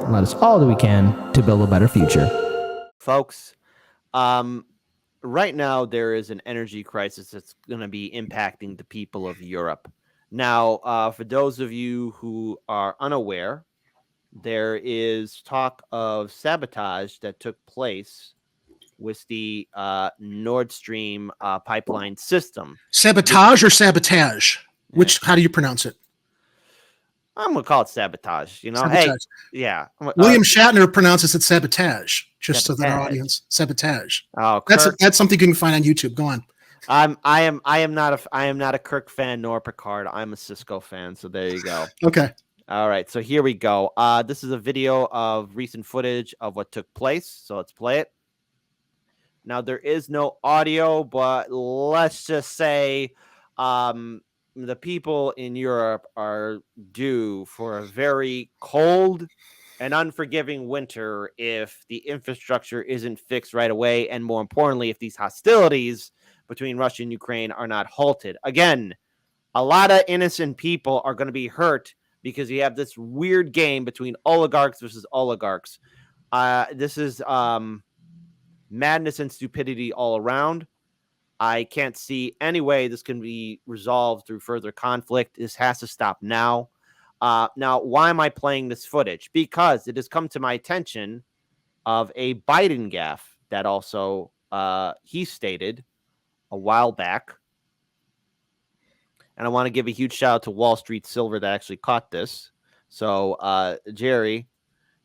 and let us all do we can to build a better future. Folks, right now there is an energy crisis that's going to be impacting the people of Europe. Now, for those of you who are unaware, there is talk of sabotage that took place with the Nord Stream pipeline system. Sabotage or sabotage? Which, how do you pronounce it? I'm gonna call it sabotage. You know, Sabotage. hey, yeah. William Shatner pronounces it sabotage, just so that our Sabotage. audience sabotage. Oh, That's something you can find on YouTube. Go on. I am not a Kirk fan nor Picard. I'm a Cisco fan. So there you go. Okay. All right. So here we go. This is a video of recent footage of what took place. So let's play it. Now there is no audio, but let's just say, the people in Europe are due for a very cold and unforgiving winter if the infrastructure isn't fixed right away, and more importantly, if these hostilities between Russia and Ukraine are not halted. Again, a lot of innocent people are going to be hurt because you have this weird game between oligarchs versus oligarchs. This is madness and stupidity all around. I can't see any way this can be resolved through further conflict. This has to stop now. Now, why am I playing this footage? Because it has come to my attention of a Biden gaffe that also he stated a while back. And I want to give a huge shout out to Wall Street Silver that actually caught this. So, Jerry,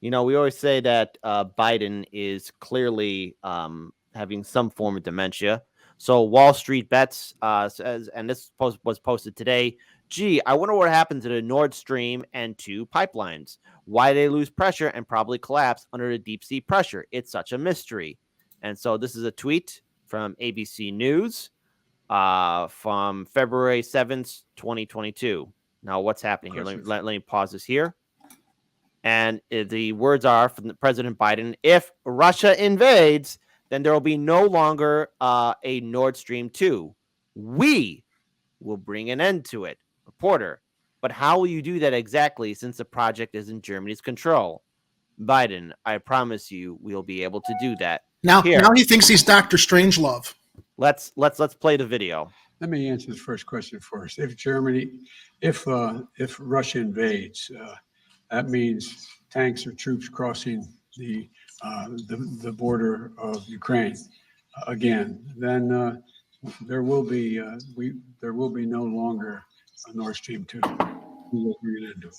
you know, we always say that Biden is clearly having some form of dementia. So Wall Street Bets says, and this post was posted today, gee, I wonder what happened to the Nord Stream and 2 pipelines. Why they lose pressure and probably collapse under the deep sea pressure. It's such a mystery. And so this is a tweet from ABC News from February 7th, 2022. Now, what's happening here? Let me pause this here. And the words are from President Biden, if Russia invades, then there will be no longer a Nord Stream 2. We will bring an end to it. Reporter, but how will you do that exactly since the project is in Germany's control? Biden, I promise you we'll be able to do that. Now he thinks he's Dr. Strangelove. Let's play the video. Let me answer the first question first. If Russia invades, that means tanks or troops crossing the border of Ukraine again. Then there will be no longer a Nord Stream 2. We will bring it into.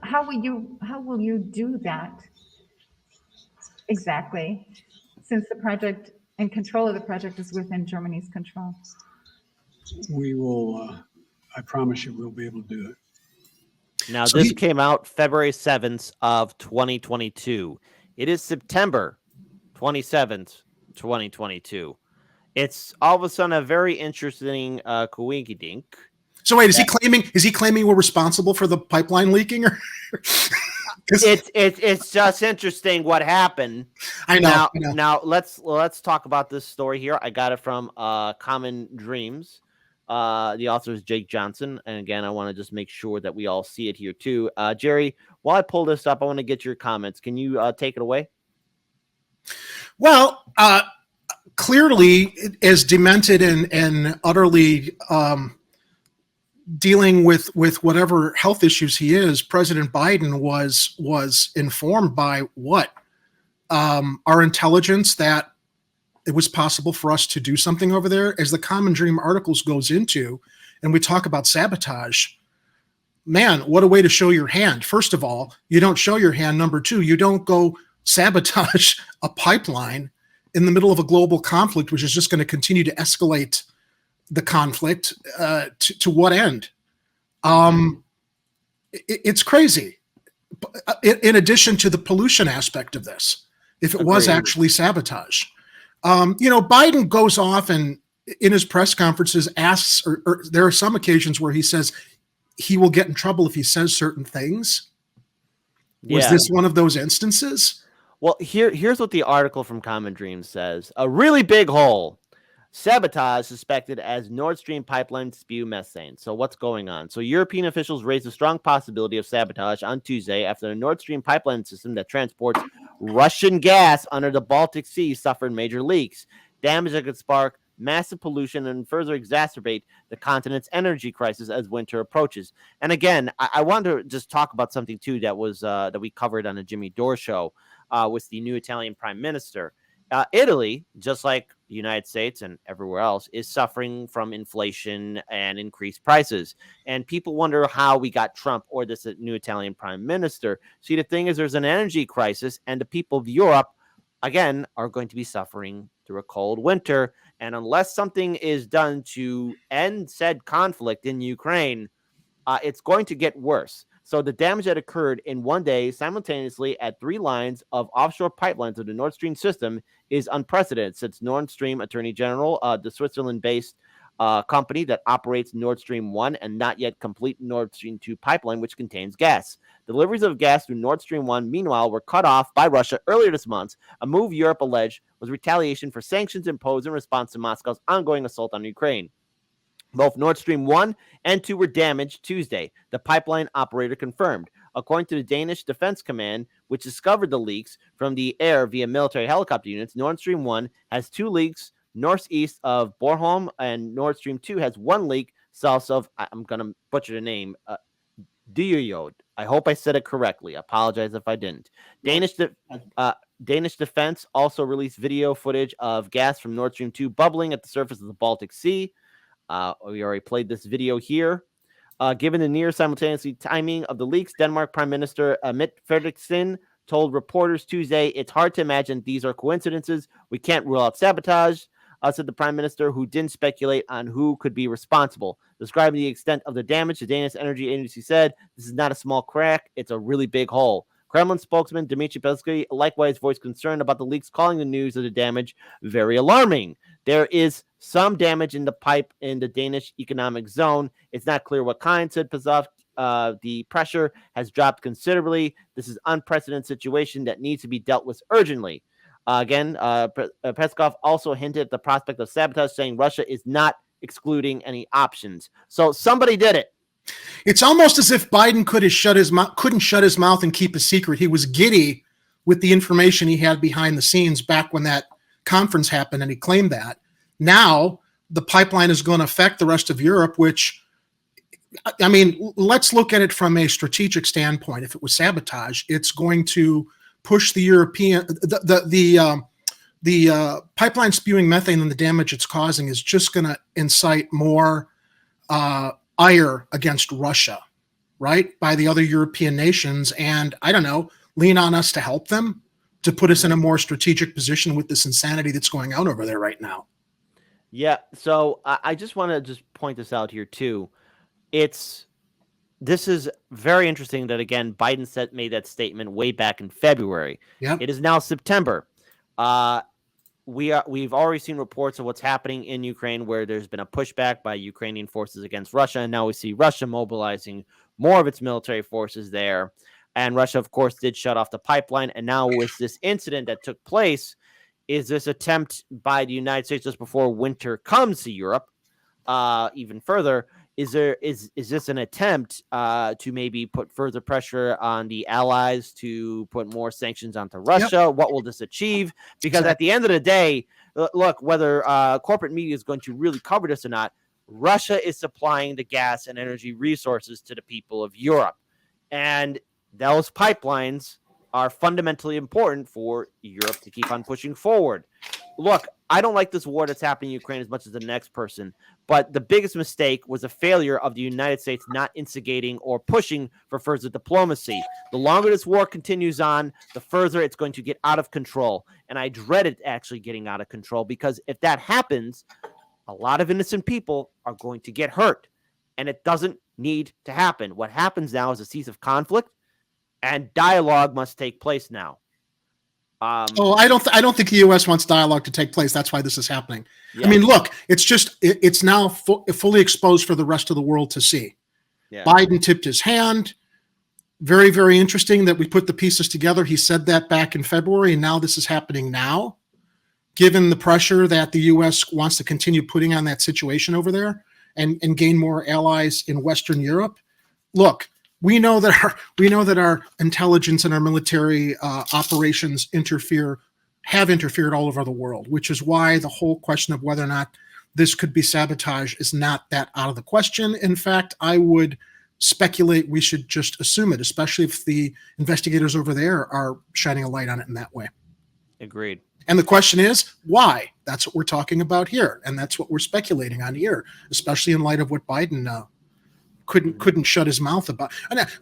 How will you do that exactly? Since the project and control of the project is within Germany's control. We will. I promise you, we'll be able to do it. Now, this came out February 7th of 2022. It is September 27th, 2022. It's all of a sudden a very interesting coinkydink. So wait, is he claiming we're responsible for the pipeline leaking? Or it's just interesting what happened. I know. Now let's talk about this story here. I got it from Common Dreams. The author is Jake Johnson. And again, I want to just make sure that we all see it here too. Jerry, while I pull this up, I want to get your comments. Can you take it away? Well, clearly, as demented and utterly dealing with whatever health issues he is, President Biden was informed by what? Our intelligence that it was possible for us to do something over there. As the Common Dream articles goes into, and we talk about sabotage, man, what a way to show your hand. First of all, you don't show your hand. Number two, you don't go sabotage a pipeline in the middle of a global conflict, which is just going to continue to escalate the conflict to what end? It's crazy. In addition to the pollution aspect of this, if it was actually sabotage. Biden goes off and in his press conferences asks, or there are some occasions where he says he will get in trouble if he says certain things. Was this one of those instances? Well, here's what the article from Common Dreams says. A really big hole. Sabotage suspected as Nord Stream pipeline spew methane. So what's going on? So European officials raised a strong possibility of sabotage on Tuesday after the Nord Stream pipeline system that transports Russian gas under the Baltic Sea suffered major leaks, damage that could spark massive pollution and further exacerbate the continent's energy crisis as winter approaches. And again, I want to just talk about something too that was that we covered on the Jimmy Dore show with the new Italian prime minister. Italy, just like the United States and everywhere else, is suffering from inflation and increased prices. And people wonder how we got Trump or this new Italian prime minister. See, the thing is, there's an energy crisis, and the people of Europe, again, are going to be suffering through a cold winter. And unless something is done to end said conflict in Ukraine, it's going to get worse. So the damage that occurred in one day simultaneously at 3 lines of offshore pipelines of the Nord Stream system is unprecedented, since Nord Stream Attorney General, the Switzerland-based company that operates Nord Stream 1 and not yet complete Nord Stream 2 pipeline, which contains gas. Deliveries of gas through Nord Stream 1, meanwhile, were cut off by Russia earlier this month, a move Europe alleged was retaliation for sanctions imposed in response to Moscow's ongoing assault on Ukraine. Both Nord Stream 1 and 2 were damaged Tuesday, the pipeline operator confirmed. According to the Danish Defense Command, which discovered the leaks from the air via military helicopter units, Nord Stream 1 has 2 leaks northeast of Bornholm, and Nord Stream 2 has 1 leak south of, I'm going to butcher the name, Diojod. I hope I said it correctly. I apologize if I didn't. Danish Defense also released video footage of gas from Nord Stream 2 bubbling at the surface of the Baltic Sea. We already played this video here. Given the near simultaneous timing of the leaks, Denmark Prime Minister Mette Frederiksen told reporters Tuesday, "It's hard to imagine these are coincidences. We can't rule out sabotage," said the Prime Minister, who didn't speculate on who could be responsible. Describing the extent of the damage, the Danish Energy Agency said, "This is not a small crack. It's a really big hole." Kremlin spokesman Dmitry Peskov likewise voiced concern about the leaks, calling the news of the damage very alarming. There is some damage in the pipe in the Danish economic zone. It's not clear what kind, said Peskov. The pressure has dropped considerably. This is an unprecedented situation that needs to be dealt with urgently. Peskov also hinted at the prospect of sabotage, saying Russia is not excluding any options. So somebody did it. It's almost as if Biden couldn't shut his mouth and keep a secret. He was giddy with the information he had behind the scenes back when that conference happened, and he claimed that. Now the pipeline is going to affect the rest of Europe, which, I mean, let's look at it from a strategic standpoint. If it was sabotage, it's going to push the European, the pipeline spewing methane and the damage it's causing is just going to incite more ire against Russia, right, by the other European nations. And I don't know, lean on us to help them, to put us in a more strategic position with this insanity that's going on over there right now. Yeah. So I just want to just point this out here too. This is very interesting that, again, Biden made that statement way back in February. Yeah. It is now September. We've already seen reports of what's happening in Ukraine, where there's been a pushback by Ukrainian forces against Russia, and now we see Russia mobilizing more of its military forces there. And Russia, of course, did shut off the pipeline. And now with this incident that took place, is this attempt by the United States just before winter comes to Europe, even further? Is this an attempt to maybe put further pressure on the allies to put more sanctions onto Russia? Yep. What will this achieve? Because at the end of the day, look, whether corporate media is going to really cover this or not, Russia is supplying the gas and energy resources to the people of Europe. And those pipelines are fundamentally important for Europe to keep on pushing forward. Look, I don't like this war that's happening in Ukraine as much as the next person, but the biggest mistake was a failure of the United States not instigating or pushing for further diplomacy. The longer this war continues on, the further it's going to get out of control. And I dread it actually getting out of control, because if that happens, a lot of innocent people are going to get hurt. And it doesn't need to happen. What happens now is a cease of conflict, and dialogue must take place now. I don't think the U.S. wants dialogue to take place. That's why this is happening. Yeah. I mean, look, it's now fully exposed for the rest of the world to see. Yeah. Biden tipped his hand. Very, very interesting that we put the pieces together. He said that back in February, and now this is happening now. given the pressure that the U.S. wants to continue putting on that situation over there and gain more allies in Western Europe. Look, we know that our intelligence and our military operations have interfered all over the world, which is why the whole question of whether or not this could be sabotage is not that out of the question. In fact, I would speculate we should just assume it, especially if the investigators over there are shining a light on it in that way. Agreed. And the question is, why? That's what we're talking about here, and that's what we're speculating on here, especially in light of what Biden couldn't shut his mouth about.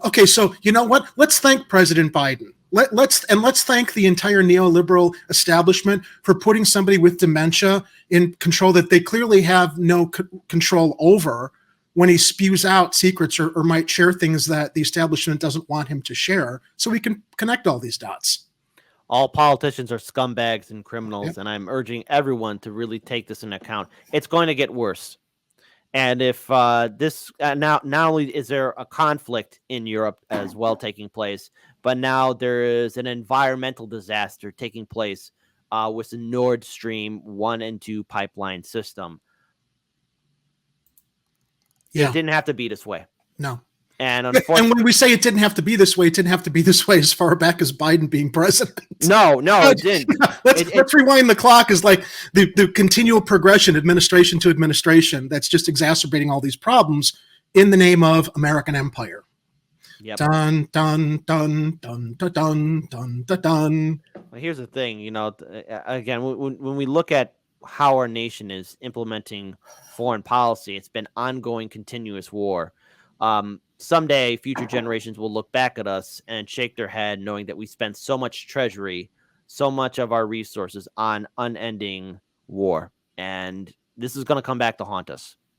Okay, so you know what? Let's thank President Biden. Let's thank the entire neoliberal establishment for putting somebody with dementia in control that they clearly have no control over when he spews out secrets or might share things that the establishment doesn't want him to share, so we can connect all these dots. All politicians are scumbags and criminals, Yep. and I'm urging everyone to really take this into account. It's going to get worse. And if this not only is there a conflict in Europe as well taking place, but now there is an environmental disaster taking place with the Nord Stream 1 and 2 pipeline system. Yeah, It didn't have to be this way. no. And And unfortunately, when we say it didn't have to be this way, it didn't have to be this way as far back as Biden being president. no, it didn't. Let's rewind the clock. Is like the continual progression, administration to administration, that's just exacerbating all these problems in the name of American empire. Yep. Dun dun dun dun dun dun dun dun dun. Well, here's the thing, again, when we look at how our nation is implementing foreign policy, it's been ongoing, continuous war. Someday, future generations will look back at us and shake their head, knowing that we spent so much treasury, so much of our resources on unending war, and this is going to come back to haunt us.